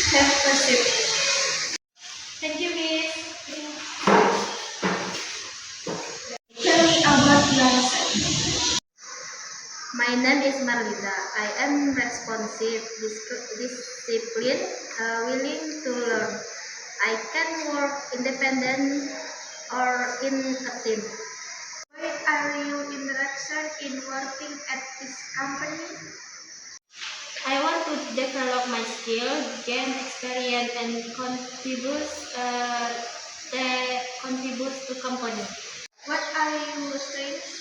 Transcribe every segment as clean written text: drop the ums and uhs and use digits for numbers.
Have a sip. Thank you, Miss. Tell me about yourself. My name is Marlita. I am responsive, disciplined, willing to learn. I can work independent or in a team. Why are you interested in working at this company? I want to develop my skills, gain experience, and contribute to company. What are you strengths?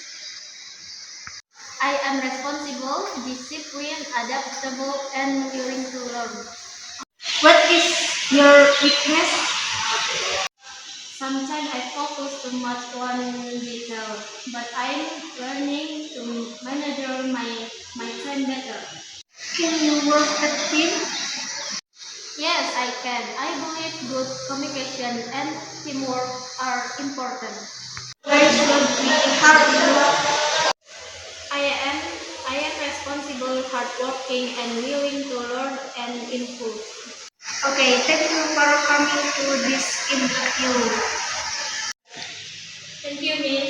I am responsible, disciplined, adaptable, and willing to learn. What is your weakness? Sometimes I focus too much on detail, but I'm learning to manage my time better. Can you work at team? Yes, I can. I believe good communication and teamwork are important. Why should we hard work? I am I am responsible, hardworking, and willing to learn and improve. Okay, thank you for coming to this interview. Thank you, Miss.